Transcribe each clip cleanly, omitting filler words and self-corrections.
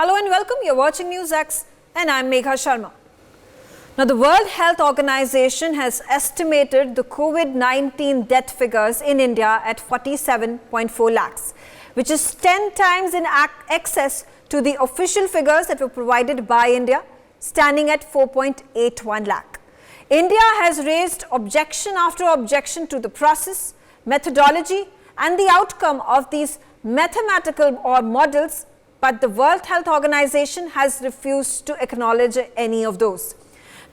Hello and welcome. You're watching NewsX and I'm Megha Sharma. Now, the World Health Organization has estimated the COVID-19 death figures in India at 47.4 lakhs, which is 10 times in excess to the official figures that were provided by India, standing at 4.81 lakh. India has raised objection after objection to the process, methodology and the outcome of these mathematical models, but the World Health Organization has refused to acknowledge any of those.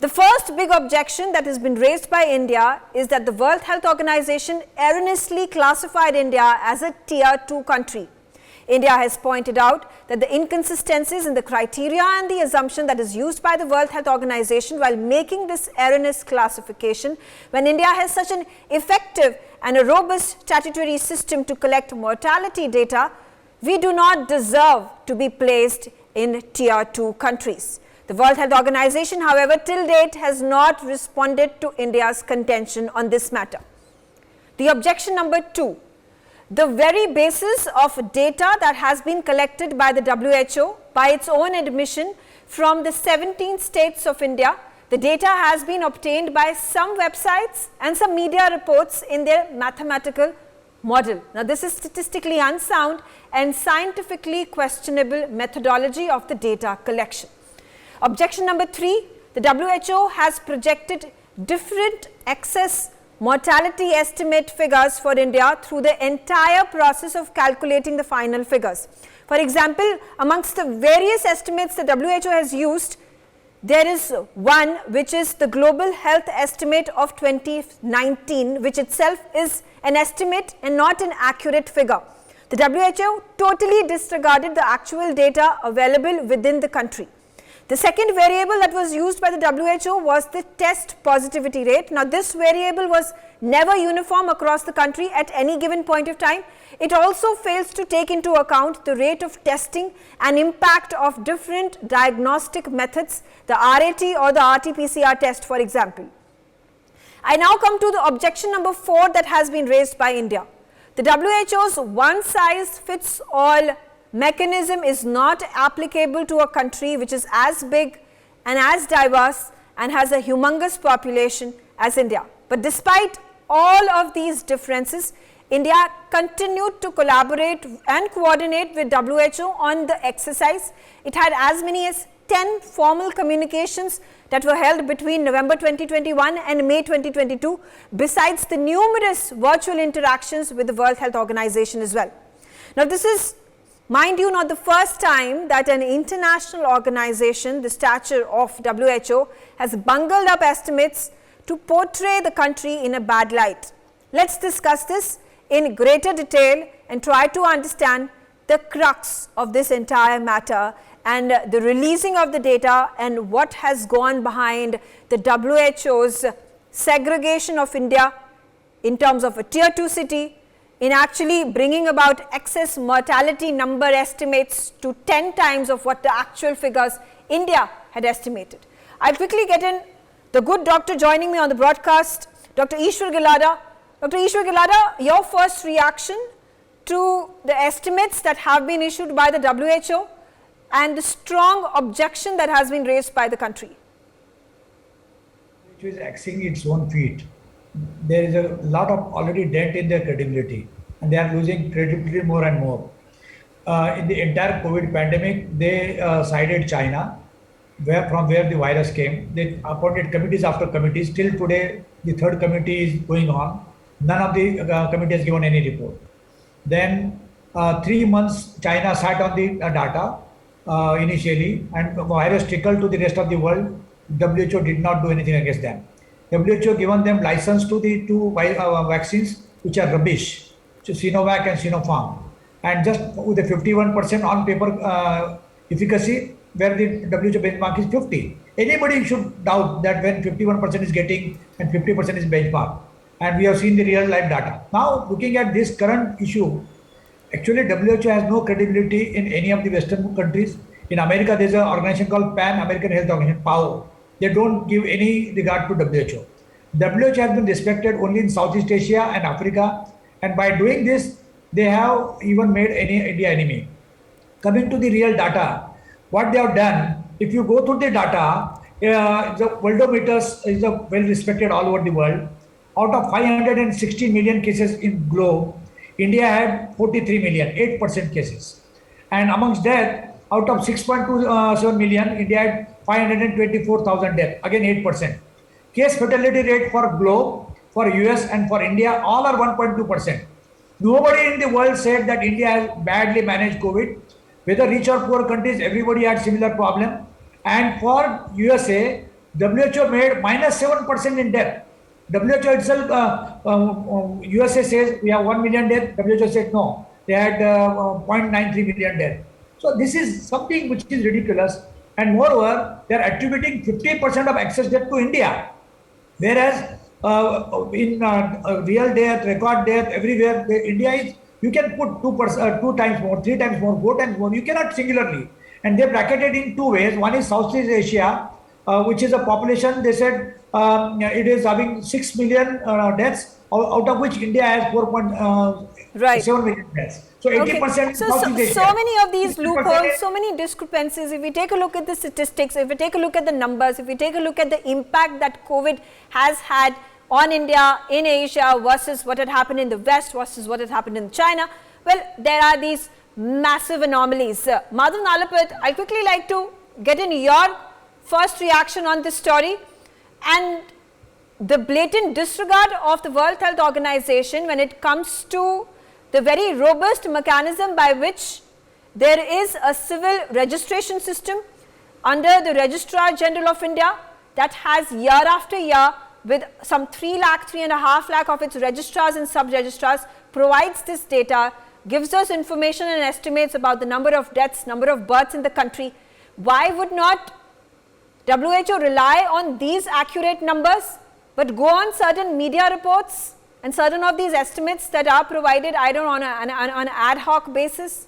The first big objection that has been raised by India is that the World Health Organization erroneously classified India as a Tier 2 country. India has pointed out that the inconsistencies in the criteria and the assumption that is used by the World Health Organization while making this erroneous classification, when India has such an effective and a robust statutory system to collect mortality data, we do not deserve to be placed in Tier 2 countries. The World Health Organization, however, till date has not responded to India's contention on this matter. The objection number 2, the very basis of data that has been collected by the WHO by its own admission from the 17 states of India, the data has been obtained by some websites and some media reports in their mathematical model. Now, this is statistically unsound and scientifically questionable methodology of the data collection. Objection number 3, the WHO has projected different excess mortality estimate figures for India through the entire process of calculating the final figures. For example, amongst the various estimates the WHO has used, there is one which is the Global Health Estimate of 2019, which itself is an estimate and not an accurate figure. The WHO totally disregarded the actual data available within the country. The second variable that was used by the WHO was the test positivity rate. Now, this variable was never uniform across the country at any given point of time. It also fails to take into account the rate of testing and impact of different diagnostic methods, the RAT or the RT-PCR test, for example. I now come to the objection number 4 that has been raised by India. The WHO's one-size-fits-all mechanism is not applicable to a country which is as big and as diverse and has a humongous population as India. But despite all of these differences, India continued to collaborate and coordinate with WHO on the exercise. It had as many as 10 formal communications that were held between November 2021 and May 2022, besides the numerous virtual interactions with the World Health Organization as well. Now, this is, mind you, not the first time that an international organization, the stature of WHO, has bungled up estimates to portray the country in a bad light. Let's discuss this in greater detail and try to understand the crux of this entire matter and the releasing of the data and what has gone behind the WHO's segregation of India in terms of a Tier 2 city, in actually bringing about excess mortality number estimates to 10 times of what the actual figures India had estimated. I'll quickly get in the good doctor joining me on the broadcast, Dr. Ishwar Gilada. Dr. Ishwar Gilada, your first reaction to the estimates that have been issued by the WHO and the strong objection that has been raised by the country. Which is axing its own feet. There is a lot of already dent in their credibility and they are losing credibility more and more. In the entire COVID pandemic, they cited China, from where the virus came. They appointed committees after committees. Till today, the third committee is going on. None of the committee has given any report. Then 3 months, China sat on the data initially, and the virus trickled to the rest of the world. WHO did not do anything against them. WHO given them license to the two vaccines which are rubbish, so Sinovac and Sinopharm, and just with a 51% on paper efficacy, where the WHO benchmark is 50. Anybody should doubt that when 51% is getting and 50% is benchmark, and we have seen the real life data. Now, looking at this current issue, actually WHO has no credibility in any of the Western countries. In America, there is an organization called Pan American Health Organization, PAO. They don't give any regard to WHO. WHO has been respected only in Southeast Asia and Africa, and by doing this, they have even made India enemy. Coming to the real data, What they have done, if you go through the data, the worldometers is a well respected all over the world. Out of 560 million cases in globe, India had 43 million, 8% cases. And amongst that, out of 6.27 million, India had 524,000 deaths, again 8%. Case fatality rate for globe, for US and for India, all are 1.2%. Nobody in the world said that India has badly managed COVID. Whether rich or poor countries, everybody had similar problem. And for USA, WHO made -7% in death. WHO itself, USA says we have 1 million death. WHO said no, they had 0.93 million death. So this is something which is ridiculous. And moreover, they are attributing 50% of excess death to India. Whereas in real death, record death, everywhere, India is, you can put 2 times more, 3 times more, 4 times more. You cannot singularly. And they bracketed in 2 ways. One is Southeast Asia, which is a population, they said it is having 6 million deaths, out of which India has 4.7 million deaths. So 80% Southeast Asia. So many of these loopholes, so many discrepancies. If we take a look at the statistics, if we take a look at the numbers, if we take a look at the impact that COVID has had on India, in Asia, versus what had happened in the West, versus what had happened in China, well, there are these massive anomalies. Madhav Nalapat, I'd quickly like to get in your first reaction on this story and the blatant disregard of the World Health Organization when it comes to the very robust mechanism by which there is a civil registration system under the Registrar General of India that has year after year with some 3 lakh, 3.5 lakh of its registrars and sub-registrars provides this data, gives us information and estimates about the number of deaths, number of births in the country. Why would not WHO rely on these accurate numbers, but go on certain media reports and certain of these estimates that are provided, I don't know, on an ad hoc basis?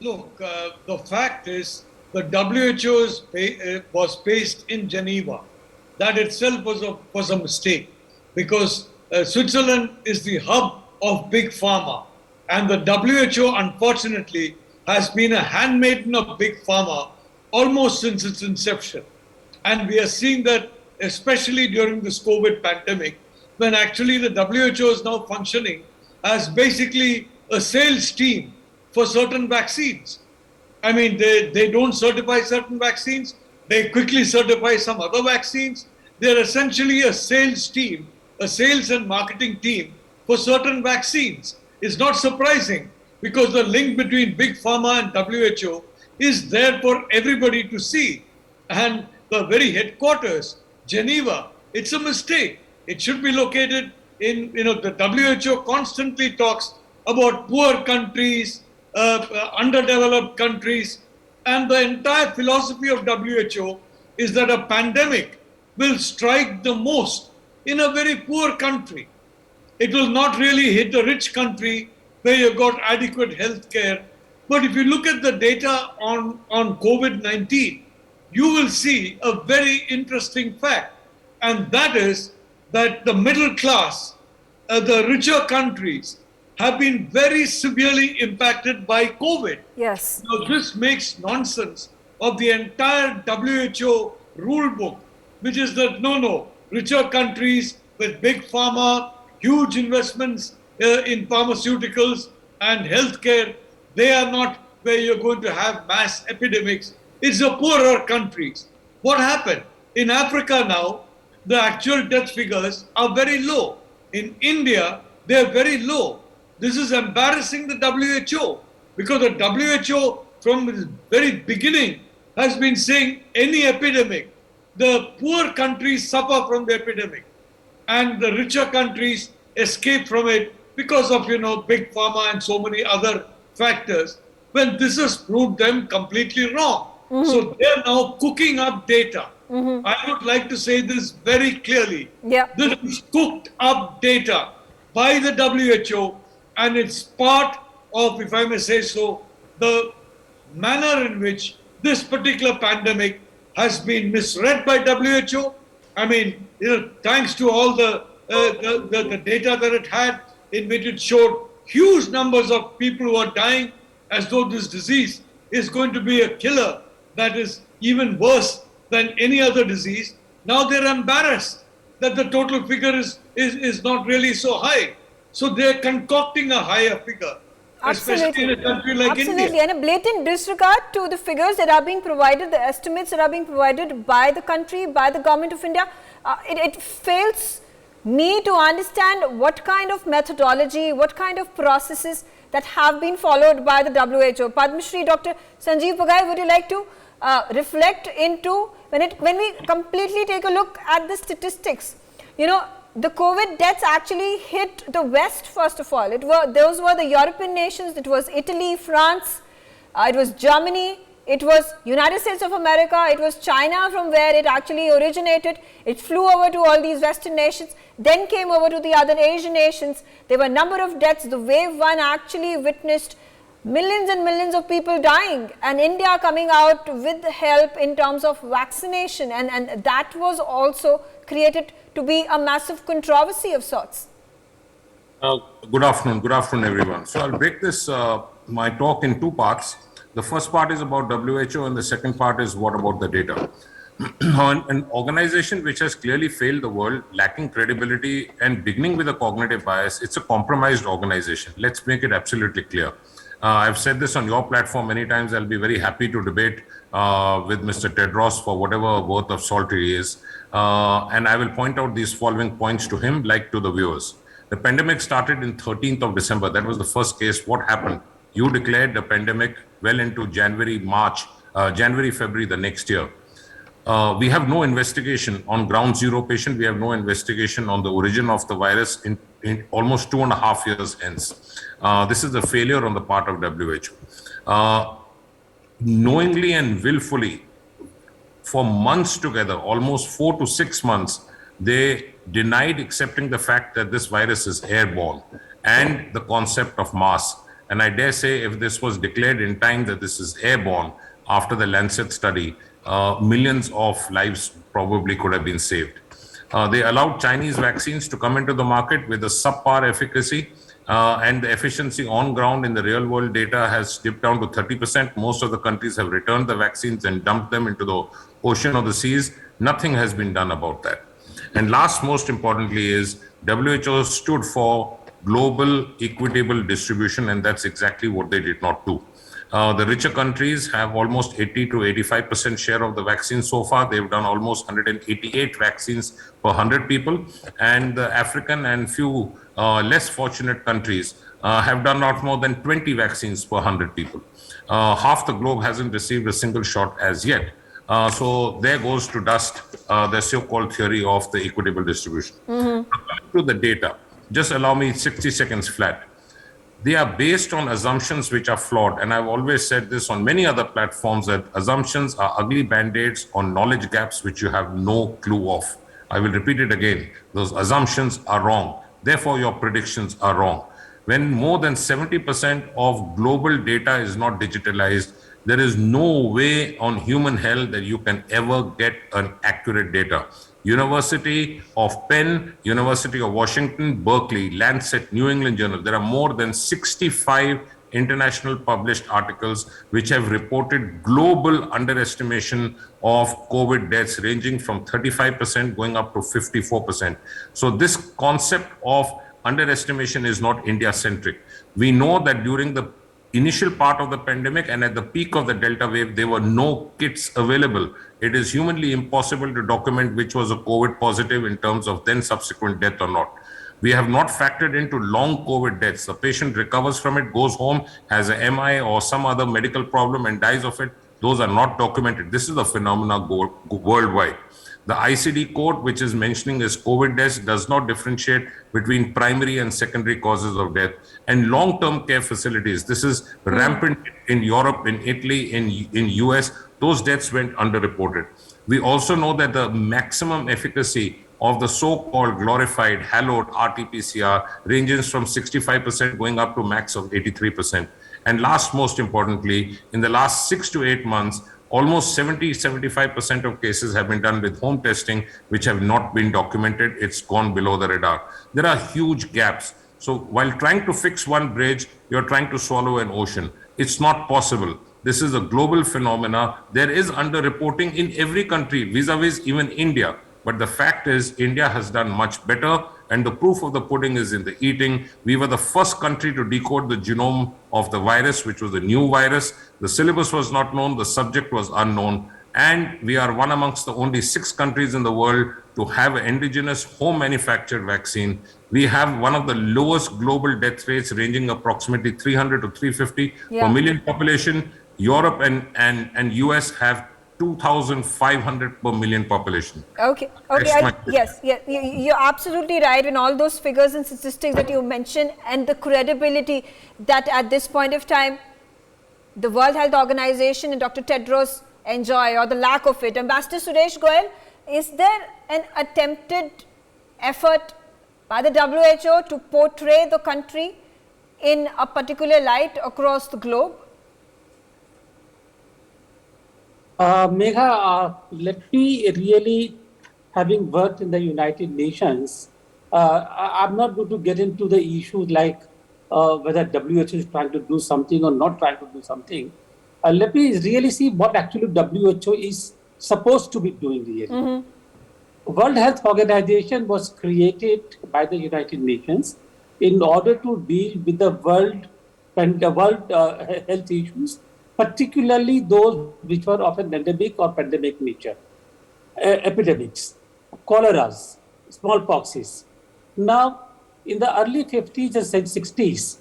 Look, the fact is the WHO was based in Geneva. That itself was a mistake, because Switzerland is the hub of big pharma, and the WHO unfortunately has been a handmaiden of big pharma almost since its inception. And we are seeing that especially during this COVID pandemic, when actually the WHO is now functioning as basically a sales team for certain vaccines. I mean, they don't certify certain vaccines, they quickly certify some other vaccines. They're essentially a sales team, a sales and marketing team for certain vaccines. It's not surprising, because the link between big pharma and WHO is there for everybody to see. And the very headquarters, Geneva, it's a mistake. It should be located in, the WHO constantly talks about poor countries, underdeveloped countries, and the entire philosophy of WHO is that a pandemic will strike the most in a very poor country. It will not really hit a rich country where you've got adequate health care. But if you look at the data on COVID-19, you will see a very interesting fact. And that is that the middle class, the richer countries, have been very severely impacted by COVID. Yes. Now, this makes nonsense of the entire WHO rule book, which is that no, richer countries with big pharma, huge investments in pharmaceuticals and healthcare, they are not where you're going to have mass epidemics. It's the poorer countries. What happened? In Africa now, the actual death figures are very low. In India, they are very low. This is embarrassing the WHO, because the WHO from the very beginning has been saying any epidemic, the poor countries suffer from the epidemic and the richer countries escape from it because of, big pharma and so many other factors, when this has proved them completely wrong. So they're now cooking up data. I would like to say this very clearly. Yeah. This is cooked up data by the WHO, and it's part of, if I may say so, the manner in which this particular pandemic has been misread by WHO. I mean, thanks to all the data that it had, in which it showed huge numbers of people who are dying as though this disease is going to be a killer that is even worse than any other disease. Now they're embarrassed that the total figure is not really so high. So they're concocting a higher figure, especially in a country like Absolutely. India. And a blatant disregard to the figures that are being provided, the estimates that are being provided by the country, by the government of India. It fails me to understand what kind of methodology, what kind of processes that have been followed by the WHO. Padma Shri Dr. Sanjeev Bagai, would you like to reflect into when we completely take a look at the statistics? You know, the COVID deaths actually hit the West first of all. Those were the European nations. It was Italy, France, it was Germany, it was United States of America, it was China from where it actually originated. It flew over to all these Western nations, then came over to the other Asian nations. There were a number of deaths. The wave one actually witnessed millions and millions of people dying, and India coming out with help in terms of vaccination, and that was also created to be a massive controversy of sorts. Good afternoon everyone. So I'll break this my talk in two parts. The first part is about WHO and the second part is what about the data. An organization which has clearly failed the world, lacking credibility and beginning with a cognitive bias, it's a compromised organization. Let's make it absolutely clear. I've said this on your platform many times. I'll be very happy to debate with Mr. Tedros for whatever worth of salt he is. And I will point out these following points to him, like to the viewers. The pandemic started in 13th of December. That was the first case. What happened? You declared the pandemic well into January, February the next year. We have no investigation on ground zero patient. We have no investigation on the origin of the virus in almost 2.5 years hence. This is a failure on the part of WHO. Knowingly and willfully, for months together, almost 4 to 6 months, they denied accepting the fact that this virus is airborne and the concept of mask. And I dare say if this was declared in time that this is airborne after the Lancet study, millions of lives probably could have been saved. They allowed Chinese vaccines to come into the market with a subpar efficacy, and the efficiency on ground in the real world data has dipped down to 30%. Most of the countries have returned the vaccines and dumped them into the ocean or the seas. Nothing has been done about that. And last, most importantly, is WHO stood for global equitable distribution, and that's exactly what they did not do. The richer countries have almost 80 to 85% share of the vaccine so far. They've done almost 188 vaccines per 100 people. And the African and few less fortunate countries have done not more than 20 vaccines per 100 people. Half the globe hasn't received a single shot as yet. So there goes to dust the so-called theory of the equitable distribution. To the data, just allow me 60 seconds flat. They are based on assumptions which are flawed. And I've always said this on many other platforms, that assumptions are ugly band-aids on knowledge gaps which you have no clue of. I will repeat it again. Those assumptions are wrong. Therefore, your predictions are wrong. When more than 70% of global data is not digitalized, there is no way on human health that you can ever get an accurate data. University of Penn, University of Washington, Berkeley, Lancet, New England Journal, there are more than 65 international published articles which have reported global underestimation of COVID deaths ranging from 35% going up to 54%. So this concept of underestimation is not India-centric. We know that during the initial part of the pandemic and at the peak of the Delta wave, there were no kits available. It is humanly impossible to document which was a COVID positive in terms of then subsequent death or not. We have not factored into long COVID deaths. The patient recovers from it, goes home, has a MI or some other medical problem and dies of it. Those are not documented. This is a phenomenon worldwide. The ICD code, which is mentioning as COVID deaths, does not differentiate between primary and secondary causes of death. And long-term care facilities, this is rampant in Europe, in Italy, in US, those deaths went underreported. We also know that the maximum efficacy of the so-called glorified, hallowed RT-PCR ranges from 65% going up to max of 83%. And last, most importantly, in the last 6 to 8 months, almost 70-75% of cases have been done with home testing, which have not been documented. It's gone below the radar. There are huge gaps. So while trying to fix one bridge, you're trying to swallow an ocean. It's not possible. This is a global phenomena. There is underreporting in every country, vis-a-vis even India. But the fact is, India has done much better, and the proof of the pudding is in the eating. We were the first country to decode the genome of the virus, which was a new virus. The syllabus was not known, the subject was unknown, and we are one amongst the only 6 countries in the world to have an indigenous home manufactured vaccine. We have one of the lowest global death rates, ranging approximately 300 to 350 per million population. Europe and US have 2,500 per million population. Okay. Yes, you're absolutely right in all those figures and statistics that you mentioned, and the credibility that at this point of time, the World Health Organization and Dr. Tedros enjoy, or the lack of it. Ambassador Suresh Goyal, is there an attempted effort by the WHO to portray the country in a particular light across the globe? Megha, let me really, having worked in the United Nations, I'm not going to get into the issues like whether WHO is trying to do something or not trying to do something. Let me really see what actually WHO is supposed to be doing really. World Health Organization was created by the United Nations in order to deal with the world health issues, particularly those which were of an endemic or pandemic nature, epidemics, choleras, smallpoxes. Now, in the early 50s and 60s,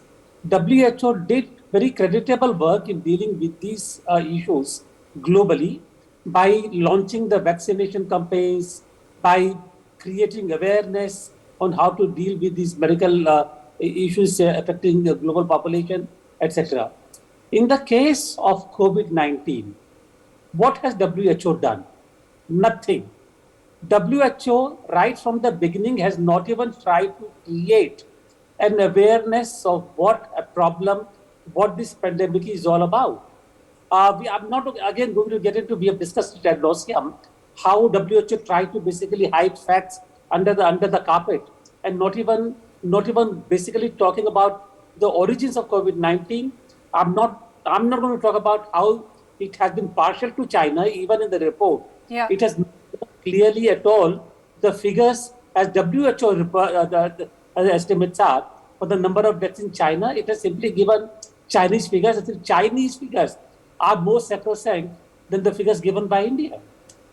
WHO did very creditable work in dealing with these issues globally by launching the vaccination campaigns, by creating awareness on how to deal with these medical issues affecting the global population, etc. In the case of COVID-19, what has WHO done? Nothing. WHO, right from the beginning, has not even tried to create an awareness of what a problem, what this pandemic is all about. I'm not again going to get into, we have discussed it ad nauseum, how WHO tried to basically hide facts under the carpet, and not even basically talking about the origins of COVID-19. I'm not going to talk about how it has been partial to China, even in the report. Yeah. It has not clearly at all the figures as WHO the estimates are for the number of deaths in China. It has simply given Chinese figures. I think Chinese figures are more sacrosanct than the figures given by India.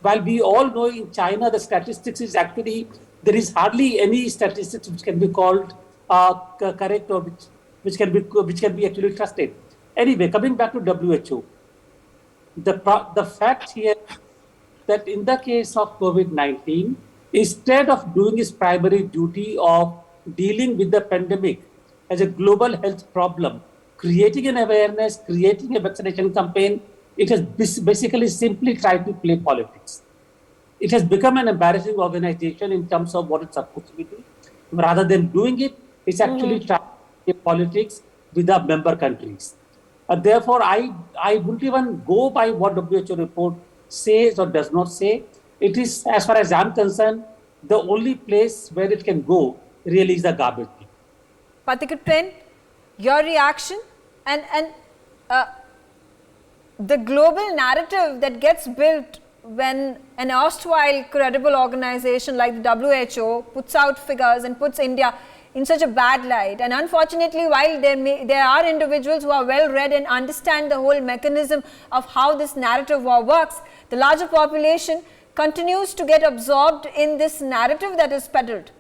While we all know in China the statistics is actually, there is hardly any statistics which can be called correct or which can be actually trusted. Anyway, coming back to WHO, the fact here that in the case of COVID-19, instead of doing its primary duty of dealing with the pandemic as a global health problem, creating an awareness, creating a vaccination campaign, it has basically simply tried to play politics. It has become an embarrassing organization in terms of what it's supposed to be doing. Rather than doing it, it's actually trying to play politics with the member countries. Therefore, I wouldn't even go by what WHO report says or does not say. It is, as far as I'm concerned, the only place where it can go really is the garbage bin. Pathikapen, your reaction and the global narrative that gets built when an erstwhile credible organization like the WHO puts out figures and puts India in such a bad light. And unfortunately, while there are individuals who are well read and understand the whole mechanism of how this narrative war works, the larger population continues to get absorbed in this narrative that is peddled.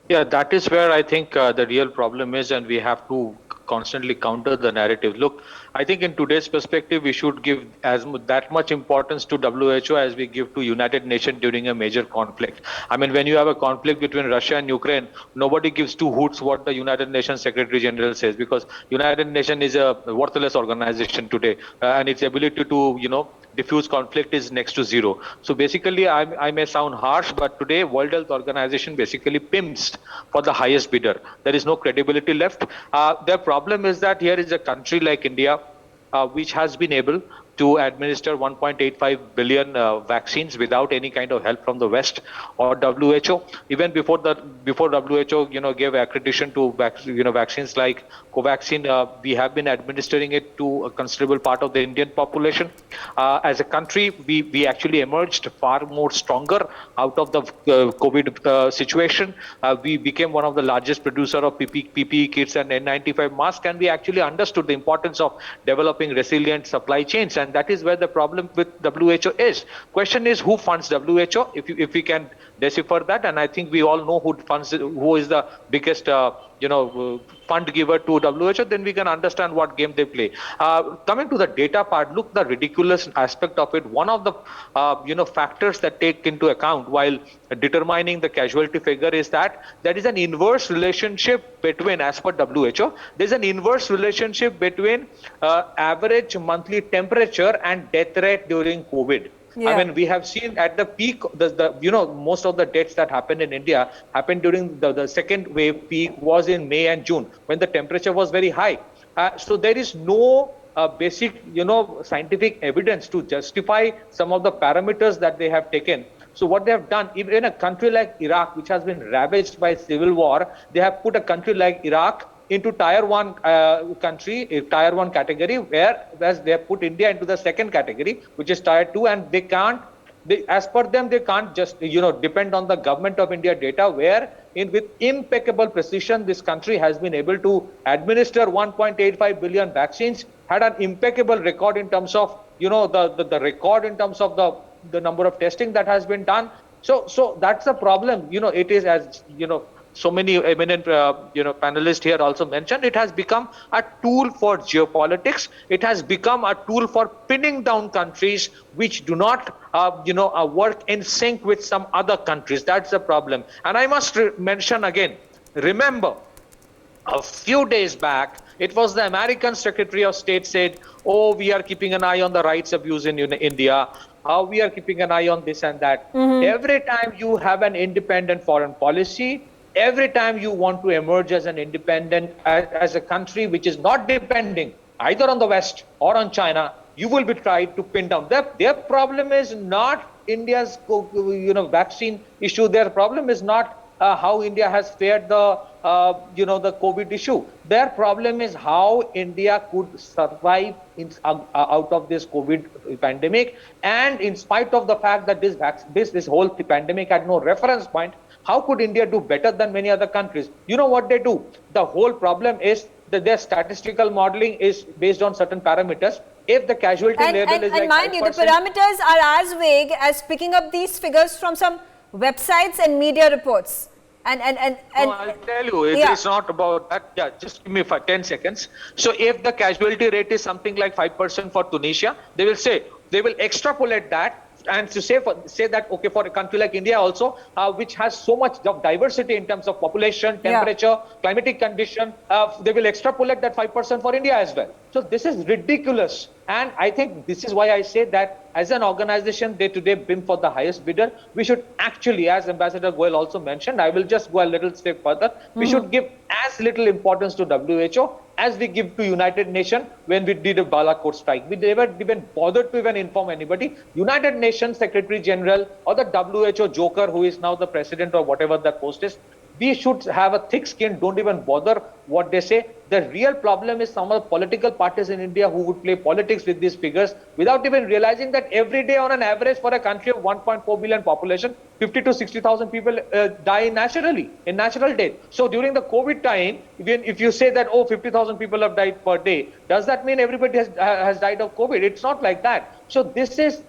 Yeah, that is where I think the real problem is, and we have to constantly counter the narrative. Look, I think in today's perspective, we should give that much importance to WHO as we give to United Nations during a major conflict. I mean, when you have a conflict between Russia and Ukraine, nobody gives two hoots what the United Nations Secretary General says, because United Nations is a worthless organization today, and its ability to, diffuse conflict is next to zero. So basically, I may sound harsh, but today World Health Organization basically pimps for the highest bidder. There is no credibility left. The problem is that here is a country like India, which has been able to administer 1.85 billion vaccines without any kind of help from the West or WHO. Even before WHO, gave accreditation to vaccines like Covaxin, we have been administering it to a considerable part of the Indian population. As a country, we actually emerged far more stronger out of the COVID situation. We became one of the largest producer of PPE kits and N95 masks, and we actually understood the importance of developing resilient supply chains, and that is where the problem with WHO is. Question is, who funds WHO? If we can decipher that, and I think we all know who is the biggest fund giver to WHO, then we can understand what game they play. Coming to the data part, look, the ridiculous aspect of it. One of the factors that take into account while determining the casualty figure is that there is an inverse relationship between, as per WHO, there's an inverse relationship between average monthly temperature and death rate during COVID. Yeah. I mean, we have seen at the peak, most of the deaths that happened in India happened during the second wave peak was in May and June when the temperature was very high. So there is no basic, scientific evidence to justify some of the parameters that they have taken. So what they have done, even in a country like Iraq, which has been ravaged by civil war, they have put a country like Iraq into tier 1 tier 1 category, whereas they have put India into the second category, which is tier 2, and as per them, they can't just depend on the government of India data, with impeccable precision, this country has been able to administer 1.85 billion vaccines, had an impeccable record in terms of the record in terms of the number of testing that has been done. So that's the problem. It is, as so many eminent panelists here also mentioned, it has become a tool for geopolitics. It has become a tool for pinning down countries which do not work in sync with some other countries. That's the problem. And I must mention again, remember, a few days back, it was the American Secretary of State said, oh, we are keeping an eye on the rights abuse in India. We are keeping an eye on this and that. Mm-hmm. Every time you have an independent foreign policy, every time you want to emerge as an independent, as a country which is not depending either on the West or on China, you will be tried to pin down. Their problem is not India's vaccine issue. Their problem is not how India has fared the COVID issue. Their problem is how India could survive out of this COVID pandemic, and in spite of the fact that this whole pandemic had no reference point, how could India do better than many other countries? You know what they do? The whole problem is that their statistical modeling is based on certain parameters. If the casualty level is like 5%, mind you, the parameters are as vague as picking up these figures from some websites and media reports. And I'll tell you, it's not about that. Yeah, just give me 10 seconds. So if the casualty rate is something like 5% for Tunisia, they will extrapolate that and to say that, okay, for a country like India also, which has so much of diversity in terms of population, temperature, climatic condition, they will extrapolate that 5% for India as well. So this is ridiculous. And I think this is why I say that as an organization, they today bid for the highest bidder. We should actually, as Ambassador Goel also mentioned, I will just go a little step further. We should give as little importance to WHO as we give to United Nations when we did a Balakot strike. We never even bothered to even inform anybody. United Nations Secretary General or the WHO joker who is now the president or whatever that post is, we should have a thick skin, don't even bother what they say. The real problem is some of the political parties in India who would play politics with these figures without even realizing that every day on an average for a country of 1.4 billion population, 50 to 60,000 people die naturally, in natural death. So during the COVID time, even if you say that, 50,000 people have died per day, does that mean everybody has died of COVID? It's not like that. So this is,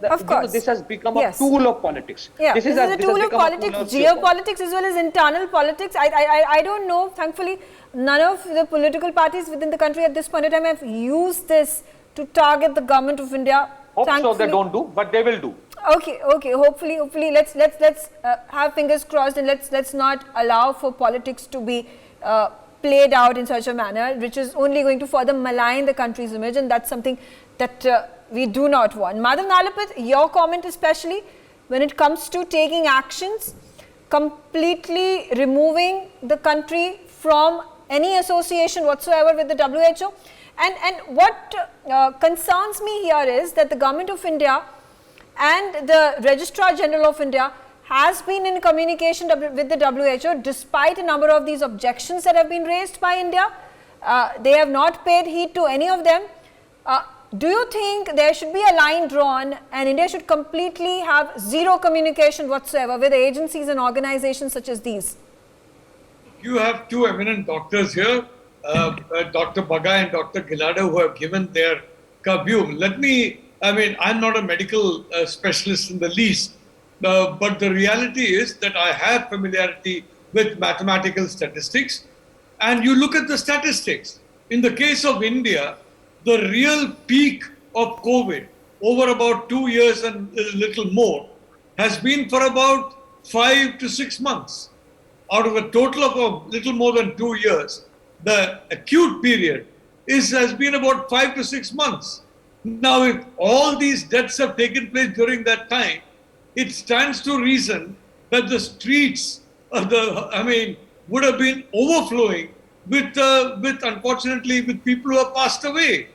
this has become a tool of politics. Yeah, this is a tool of politics, geopolitics as well as internal politics. I don't know, thankfully, none of the political parties within the country at this point in time have used this to target the government of India. Hope so they don't do, but they will do. Okay. Hopefully, let's have fingers crossed, and let's not allow for politics to be played out in such a manner, which is only going to further malign the country's image, and that's something that we do not want. Madam Nalapith, your comment especially when it comes to taking actions, completely removing the country from any association whatsoever with the WHO. And what concerns me here is that the Government of India and the Registrar General of India has been in communication with the WHO despite a number of these objections that have been raised by India. They have not paid heed to any of them. Do you think there should be a line drawn and India should completely have zero communication whatsoever with agencies and organizations such as these? You have two eminent doctors here, Dr. Megha and Dr. Gilada, who have given their view. I'm not a medical specialist in the least, but the reality is that I have familiarity with mathematical statistics. And you look at the statistics. In the case of India, the real peak of COVID over about 2 years and a little more has been for about 5 to 6 months. Out of a total of a little more than 2 years, the acute period has been about 5 to 6 months. Now, if all these deaths have taken place during that time, it stands to reason that the streets would have been overflowing with unfortunately, with people who have passed away.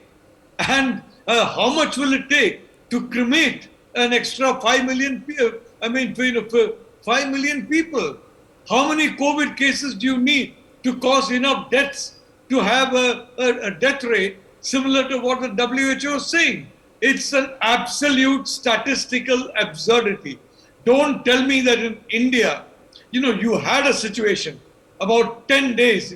And how much will it take to cremate an extra 5 million people? 5 million people. How many COVID cases do you need to cause enough deaths to have a death rate similar to what the WHO is saying? It's an absolute statistical absurdity. Don't tell me that in India, you had a situation about 10 days,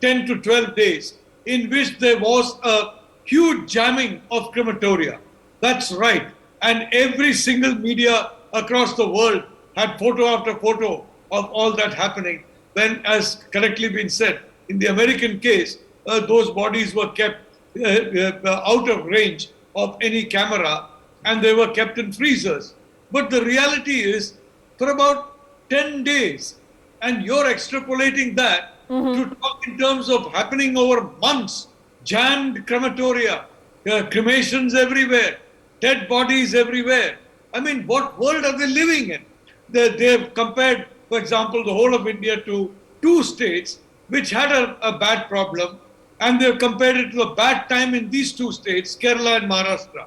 10 to 12 days, in which there was a huge jamming of crematoria. That's right. And every single media across the world had photo after photo of all that happening. Then, as correctly been said, in the American case, those bodies were kept out of range of any camera and they were kept in freezers. But the reality is, for about 10 days, and you're extrapolating that to talk in terms of happening over months, jammed crematoria, cremations everywhere, dead bodies everywhere. What world are they living in? They've compared, for example, the whole of India to 2 states which had a bad problem, and they've compared it to a bad time in these 2 states, Kerala and Maharashtra.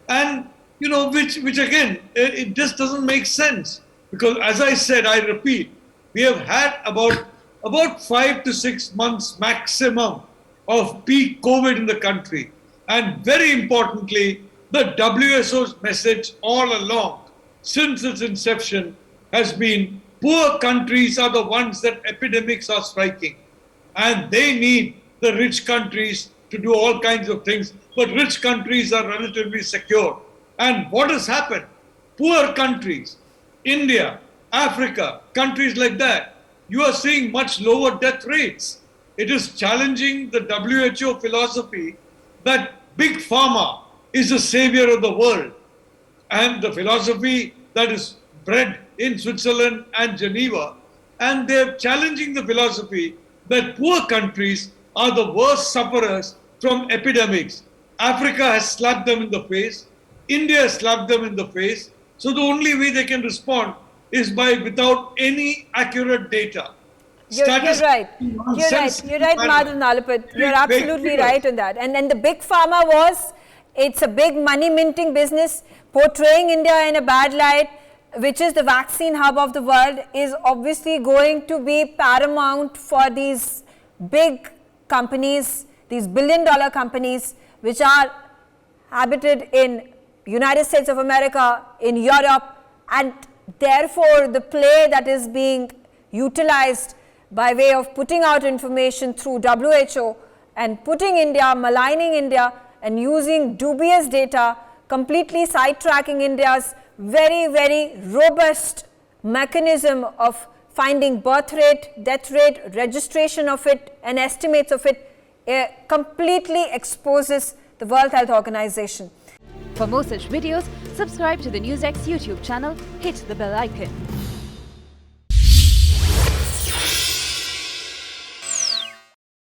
And, which again, it just doesn't make sense. Because as I said, I repeat, we have had about 5 to 6 months maximum of peak COVID in the country. And very importantly, the WHO's message all along, since its inception, has been poor countries are the ones that epidemics are striking. And they need the rich countries to do all kinds of things. But rich countries are relatively secure. And what has happened? Poor countries, India, Africa, countries like that, you are seeing much lower death rates. It is challenging the WHO philosophy that big pharma is the savior of the world. And the philosophy that is bred in Switzerland and Geneva. And they're challenging the philosophy that poor countries are the worst sufferers from epidemics. Africa has slapped them in the face. India has slapped them in the face. So the only way they can respond is without any accurate data. You're right. You're right, Madhav Nalapat. You're absolutely right on that. And the big pharma it's a big money minting business, portraying India in a bad light, which is the vaccine hub of the world, is obviously going to be paramount for these big companies, these billion-dollar companies, which are habited in United States of America, in Europe, and therefore the play that is being utilized by way of putting out information through WHO and putting India, maligning India and using dubious data, completely sidetracking India's very, very robust mechanism of finding birth rate, death rate, registration of it and estimates of it, completely exposes the World Health Organization. For more such videos, subscribe to the NewsX YouTube channel, hit the bell icon.